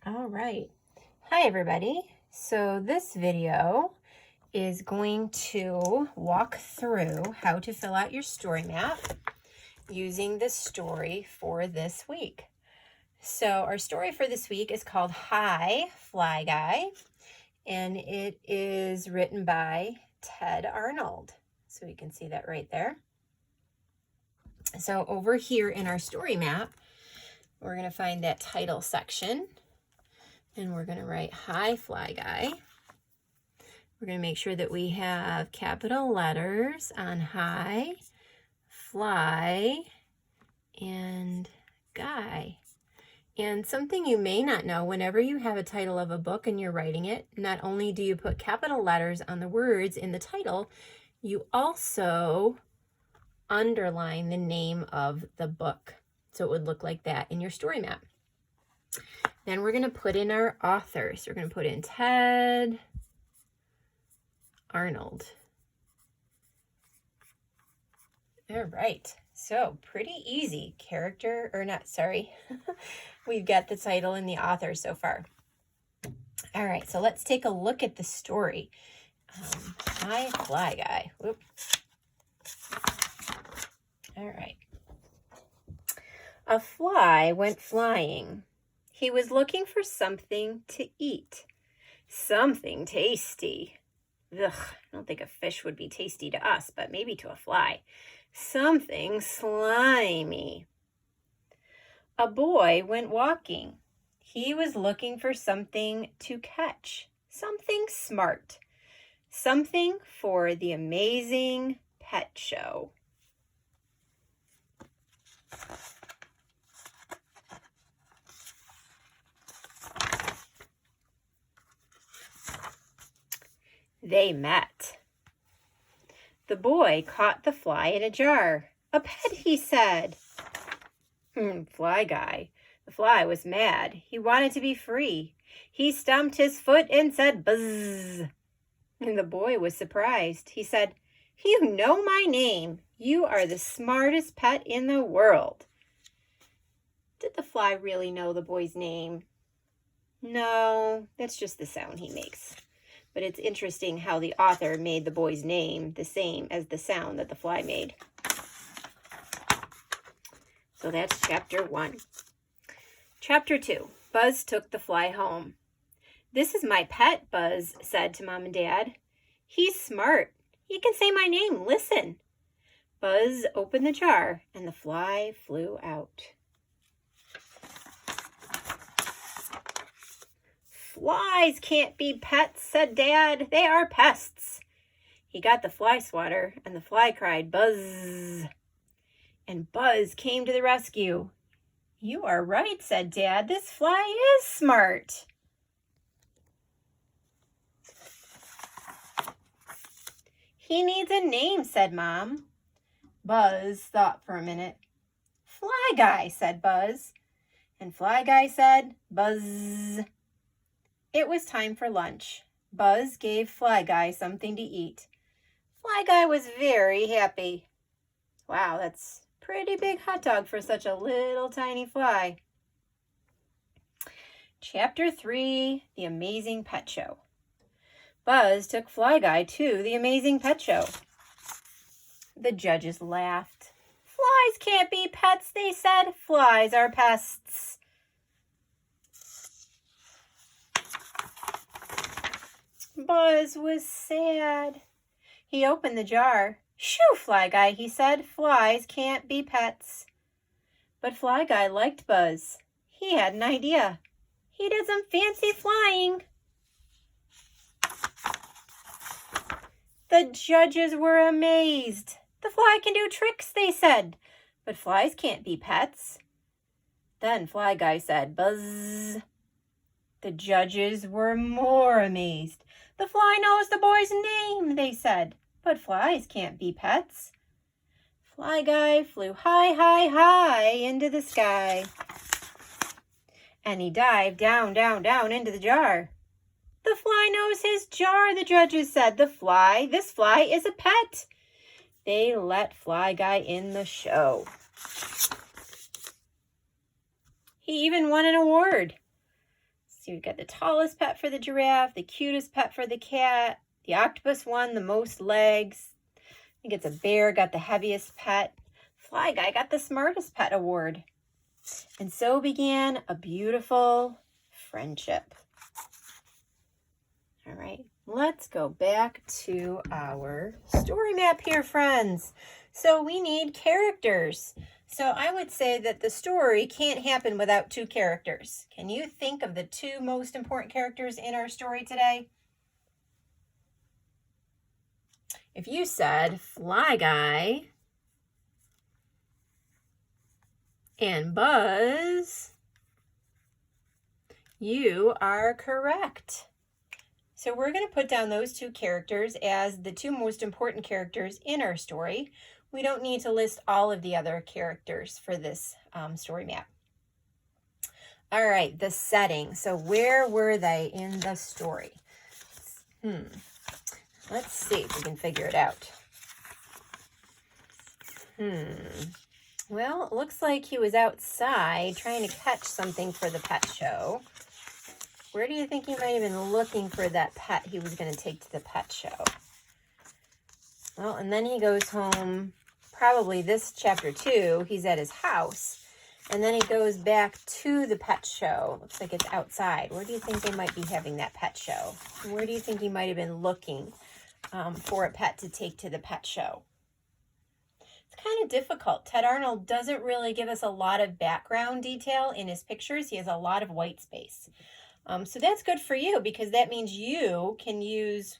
All right. Hi, everybody. So this video is going to walk through how to fill out your story map using the story for this week. So our story for this week is called Hi, Fly Guy, and it is written by Ted Arnold. So you can see that right there. So over here in our story map, we're going to find that title section. And we're going to write Hi, Fly Guy. We're going to make sure that we have capital letters on Hi, Fly, and Guy. And something you may not know, whenever you have a title of a book and you're writing it, not only do you put capital letters on the words in the title, you also underline the name of the book. So it would look like that in your story map. Then we're going to put in our authors. We're going to put in Ted Arnold. All right, so pretty easy. We've got the title and the author so far. All right, so let's take a look at the story. Hi, Fly Guy. Whoop. All right. A fly went flying. He was looking for something to eat. Something tasty. Ugh, I don't think a fish would be tasty to us, but maybe to a fly. Something slimy. A boy went walking. He was looking for something to catch. Something smart. Something for the amazing pet show. They met. The boy caught the fly in a jar. A pet, he said. Fly Guy. The fly was mad. He wanted to be free. He stomped his foot and said, buzz. And the boy was surprised. He said, you know my name. You are the smartest pet in the world. Did the fly really know the boy's name? No, that's just the sound he makes. But it's interesting how the author made the boy's name the same as the sound that the fly made. So that's chapter 1. Chapter 2, Buzz took the fly home. This is my pet, Buzz said to Mom and Dad. He's smart. He can say my name. Listen. Buzz opened the jar and the fly flew out. Flies can't be pets, said Dad. They are pests. He got the fly swatter, and the fly cried, buzz. And Buzz came to the rescue. You are right, said Dad. This fly is smart. He needs a name, said Mom. Buzz thought for a minute. Fly Guy, said Buzz. And Fly Guy said, buzz. It was time for lunch. Buzz gave Fly Guy something to eat. Fly Guy was very happy. Wow, that's a pretty big hot dog for such a little tiny fly. Chapter 3, The Amazing Pet Show. Buzz took Fly Guy to the Amazing Pet Show. The judges laughed. Flies can't be pets, they said. Flies are pests. Buzz was sad. He opened the jar. Shoo, Fly Guy, he said. Flies can't be pets. But Fly Guy liked Buzz. He had an idea. He did some fancy flying. The judges were amazed. The fly can do tricks, they said. But flies can't be pets. Then Fly Guy said, buzz. The judges were more amazed. The fly knows the boy's name, they said. But flies can't be pets. Fly Guy flew high, high, high into the sky. And he dived down, down, down into the jar. The fly knows his jar, the judges said. This fly is a pet. They let Fly Guy in the show. He even won an award. So you've got the tallest pet for the giraffe, the cutest pet for the cat, the octopus won the most legs. I think it's a bear got the heaviest pet. Fly Guy got the smartest pet award. And so began a beautiful friendship. All right, let's go back to our story map here, friends. So we need characters. So I would say that the story can't happen without two characters. Can you think of the two most important characters in our story today? If you said Fly Guy and Buzz, you are correct. So we're going to put down those two characters as the two most important characters in our story. We don't need to list all of the other characters for this story map. All right, the setting. So where were they in the story? Let's see if we can figure it out. Well, it looks like he was outside trying to catch something for the pet show. Where do you think he might have been looking for that pet he was going to take to the pet show? Well, and then he goes home, probably this chapter 2, he's at his house. And then he goes back to the pet show. Looks like it's outside. Where do you think they might be having that pet show? Where do you think he might have been looking for a pet to take to the pet show? It's kind of difficult. Ted Arnold doesn't really give us a lot of background detail in his pictures. He has a lot of white space. So that's good for you because that means you can use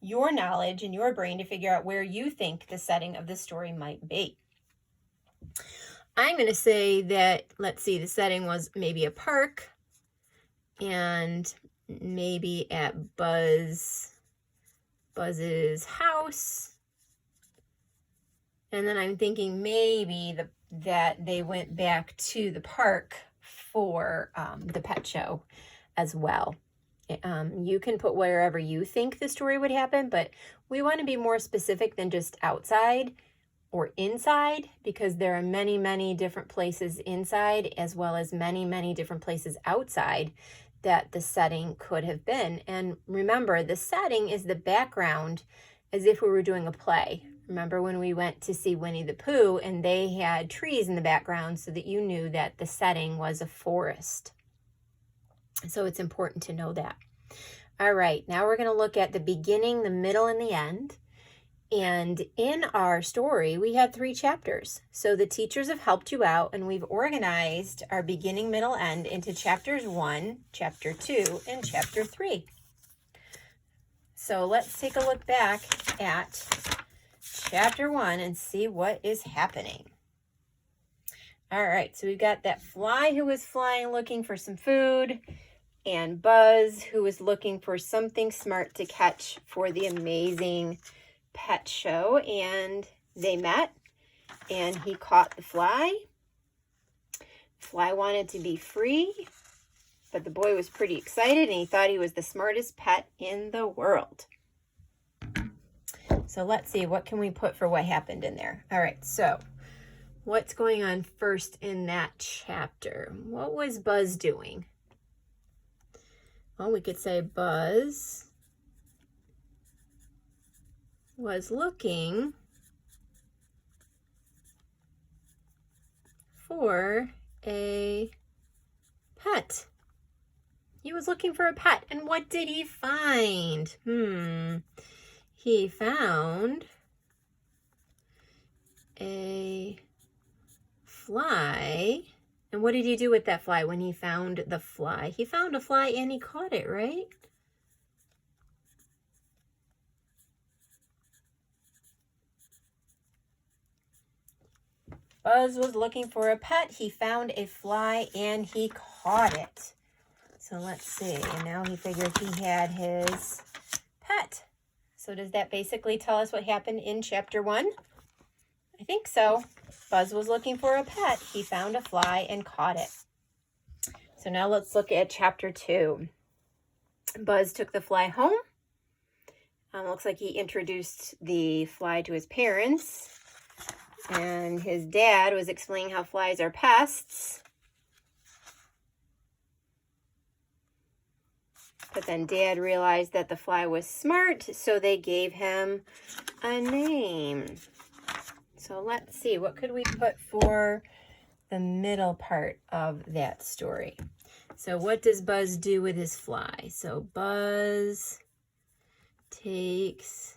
your knowledge and your brain to figure out where you think the setting of the story might be. I'm going to say that, let's see, the setting was maybe a park and maybe at Buzz's house. And then I'm thinking maybe that they went back to the park for the pet show as well. You can put wherever you think the story would happen, but we want to be more specific than just outside or inside because there are many, many different places inside as well as many, many different places outside that the setting could have been. And remember, the setting is the background as if we were doing a play. Remember when we went to see Winnie the Pooh and they had trees in the background so that you knew that the setting was a forest. So it's important to know that. All right, now we're going to look at the beginning, the middle, and the end. And in our story, we had 3 chapters. So the teachers have helped you out, and we've organized our beginning, middle, end into chapters 1, chapter 2, and chapter 3. So let's take a look back at chapter 1 and see what is happening. All right, so we've got that fly who was flying looking for some food, and Buzz who was looking for something smart to catch for the amazing pet show, and they met, and he caught the fly. Fly wanted to be free, but the boy was pretty excited, and he thought he was the smartest pet in the world. So let's see, what can we put for what happened in there? All right, so what's going on first in that chapter? What was Buzz doing? Well, we could say Buzz was looking for a pet. He was looking for a pet. And what did he find? He found a fly. And what did he do with that fly when he found the fly? He found a fly and he caught it, right? Buzz was looking for a pet. He found a fly and he caught it. So let's see. And now he figured he had his pet. So does that basically tell us what happened in chapter 1? I think so. Buzz was looking for a pet. He found a fly and caught it. So now let's look at chapter 2. Buzz took the fly home. Looks like he introduced the fly to his parents. And his dad was explaining how flies are pests. But then Dad realized that the fly was smart, so they gave him a name. So let's see, what could we put for the middle part of that story? So what does Buzz do with his fly? So Buzz takes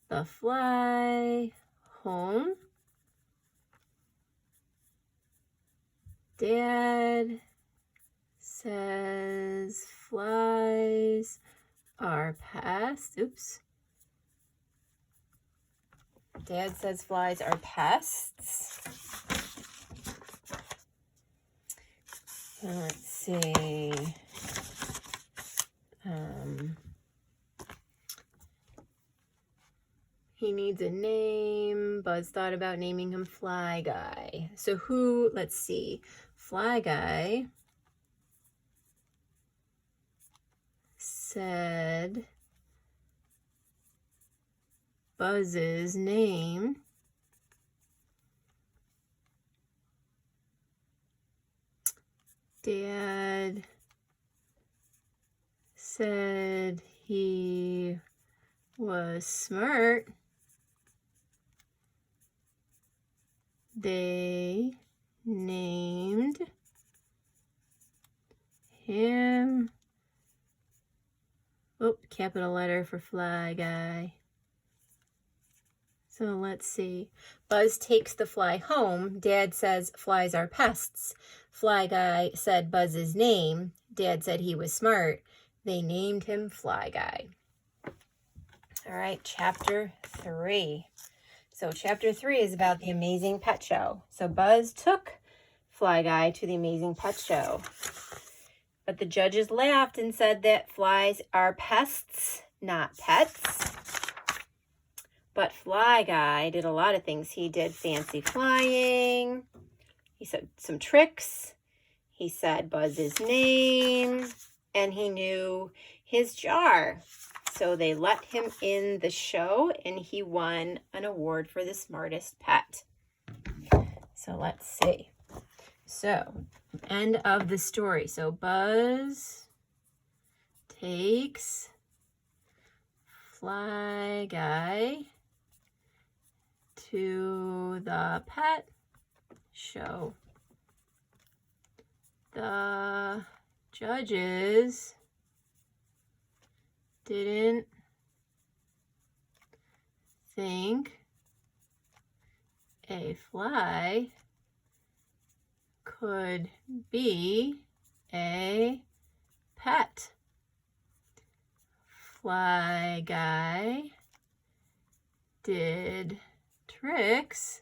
the fly home. Dad says flies are pests. Oops. Dad says flies are pests. Let's see. He needs a name. Buzz thought about naming him Fly Guy. So who, let's see. Fly Guy said Buzz's name Dad said he was smart. They named him, capital letter for Fly Guy. So let's see. Buzz takes the fly home. Dad says flies are pests. Fly Guy said Buzz's name. Dad said he was smart. They named him Fly Guy. All right, chapter 3. So chapter 3 is about the Amazing Pet Show. So Buzz took Fly Guy to the Amazing Pet Show. But the judges laughed and said that flies are pests, not pets. But Fly Guy did a lot of things. He did fancy flying. He said some tricks. He said Buzz's name. And he knew his jar. So they let him in the show, and he won an award for the smartest pet. So let's see. So, end of the story. So Buzz takes Fly Guy to the pet show. The judges didn't think a fly could be a pet. Fly Guy did tricks.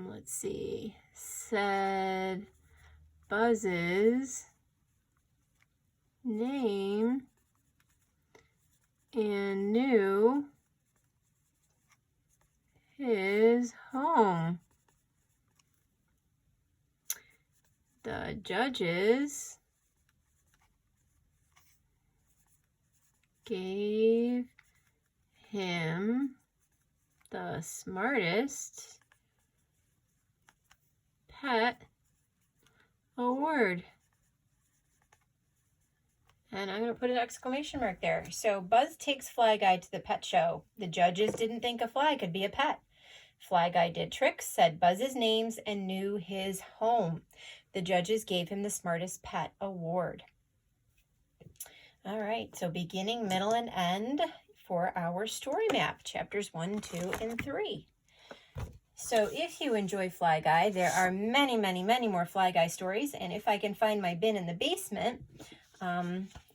Let's see. Said Buzz's name and knew his home. The judges gave him the smartest pet award. And I'm going to put an exclamation mark there. So Buzz takes Fly Guy to the pet show. The judges didn't think a fly could be a pet. Fly Guy did tricks, said Buzz's names, and knew his home. The judges gave him the smartest pet award. All right, so beginning, middle, and end for our story map, chapters 1, 2, and 3. So if you enjoy Fly Guy, there are many, many, many more Fly Guy stories. And if I can find my bin in the basement,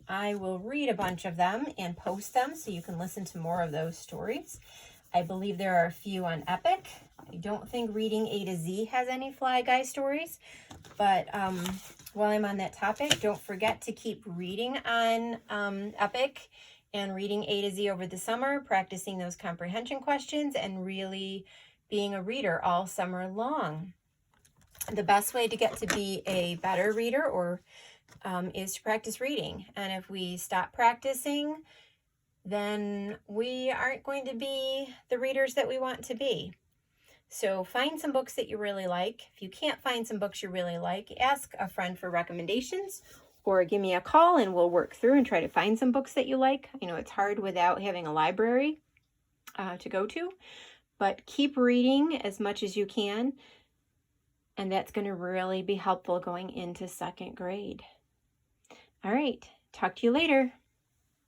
I will read a bunch of them and post them so you can listen to more of those stories. I believe there are a few on Epic. I don't think Reading A to Z has any Fly Guy stories, but while I'm on that topic, don't forget to keep reading on Epic and Reading A to Z over the summer, practicing those comprehension questions and really being a reader all summer long. The best way to get to be a better reader is to practice reading. And if we stop practicing, then we aren't going to be the readers that we want to be. So find some books that you really like. If you can't find some books you really like, ask a friend for recommendations or give me a call and we'll work through and try to find some books that you like. I know it's hard without having a library to go to, but keep reading as much as you can. And that's going to really be helpful going into second grade. All right, talk to you later.